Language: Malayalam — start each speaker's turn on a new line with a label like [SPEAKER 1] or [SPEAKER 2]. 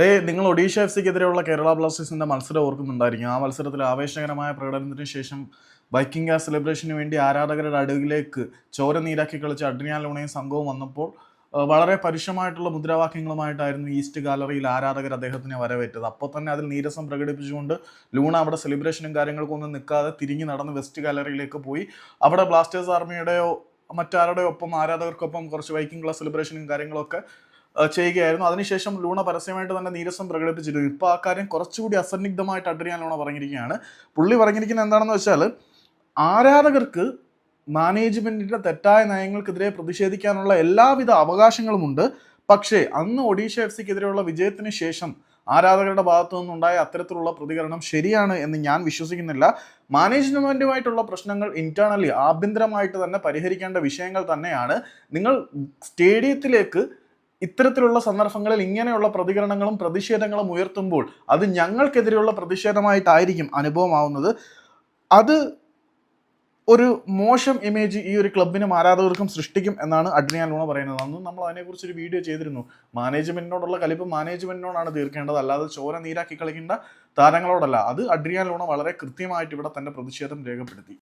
[SPEAKER 1] നിങ്ങൾ ഒഡീഷ എഫ് സിക്കെതിരെയുള്ള കേരള ബ്ലാസ്റ്റേഴ്സിന്റെ മത്സരം ഓർക്കുന്നുണ്ടായിരിക്കും. ആ മത്സരത്തിൽ ആവേശകരമായ പ്രകടനത്തിന് ശേഷം വൈക്കിംഗ് സെലിബ്രേഷന് വേണ്ടി ആരാധകരുടെ അടുകിലേക്ക് ചോര നീരാക്കി കളിച്ച അഡ്രിയാൻ ലൂണയും സംഘവും വന്നപ്പോൾ വളരെ പരുഷമായിട്ടുള്ള മുദ്രാവാക്യങ്ങളുമായിട്ടായിരുന്നു ഈസ്റ്റ് ഗാലറിയിൽ ആരാധകർ അദ്ദേഹത്തിനെ വരവേറ്റത്. അപ്പോൾ തന്നെ അതിൽ നീരസം പ്രകടിപ്പിച്ചുകൊണ്ട് ലൂണ അവിടെ സെലിബ്രേഷനും കാര്യങ്ങൾക്കൊന്നും നിൽക്കാതെ തിരിഞ്ഞു നടന്ന് വെസ്റ്റ് ഗാലറിയിലേക്ക് പോയി. അവിടെ ബ്ലാസ്റ്റേഴ്സ് ആർമിയുടെയോ മറ്റാരുടെയോ ഒപ്പം ആരാധകർക്കൊപ്പം കുറച്ച് വൈക്കിംഗ് ക്ലാസ് സെലിബ്രേഷനും കാര്യങ്ങളൊക്കെ ചെയ്യുകയായിരുന്നു. അതിനുശേഷം ലൂണ പരസ്യമായിട്ട് തന്നെ നീരസം പ്രകടിപ്പിച്ചിരുന്നു. ഇപ്പോൾ ആ കാര്യം കുറച്ചുകൂടി അസന്നിഗ്ധമായിട്ട് അഡ്രിയാൻ ലൂണ പറഞ്ഞിരിക്കുകയാണ്. പുള്ളി പറഞ്ഞിരിക്കുന്നത് എന്താണെന്ന് വെച്ചാൽ, ആരാധകർക്ക് മാനേജ്മെന്റിന്റെ തെറ്റായ നയങ്ങൾക്കെതിരെ പ്രതിഷേധിക്കാനുള്ള എല്ലാവിധ അവകാശങ്ങളുമുണ്ട്. പക്ഷേ അന്ന് ഒഡീഷ എഫ് സിക്കെതിരെയുള്ള വിജയത്തിന് ശേഷം ആരാധകരുടെ ഭാഗത്തു നിന്നുണ്ടായ അത്തരത്തിലുള്ള പ്രതികരണം ശരിയാണ് എന്ന് ഞാൻ വിശ്വസിക്കുന്നില്ല. മാനേജ്മെന്റുമായിട്ടുള്ള പ്രശ്നങ്ങൾ ഇന്റേണലി ആഭ്യന്തരമായിട്ട് തന്നെ പരിഹരിക്കേണ്ട വിഷയങ്ങൾ തന്നെയാണ്. നിങ്ങൾ സ്റ്റേഡിയത്തിലേക്ക് ഇത്തരത്തിലുള്ള സന്ദർഭങ്ങളിൽ ഇങ്ങനെയുള്ള പ്രതികരണങ്ങളും പ്രതിഷേധങ്ങളും ഉയർത്തുമ്പോൾ അത് ഞങ്ങൾക്കെതിരെയുള്ള പ്രതിഷേധമായിട്ടായിരിക്കും അനുഭവമാവുന്നത്. അത് ഒരു മോശം ഇമേജ് ഈ ഒരു ക്ലബിനും ആരാധകർക്കും സൃഷ്ടിക്കും എന്നാണ് അഡ്രിയാൻ ലൂണ പറയുന്നത്. അന്ന് നമ്മൾ അതിനെക്കുറിച്ചൊരു വീഡിയോ ചെയ്തിരുന്നു. മാനേജ്മെന്റിനോടുള്ള കലിപ്പ് മാനേജ്മെന്റിനോടാണ് തീർക്കേണ്ടത്, അല്ലാതെ ചോര നീരാക്കി കളിക്കേണ്ട താരങ്ങളോടല്ല. അത് അഡ്രിയാൻ ലൂണ വളരെ കൃത്യമായിട്ട് ഇവിടെ തന്റെ പ്രതിഷേധം രേഖപ്പെടുത്തി.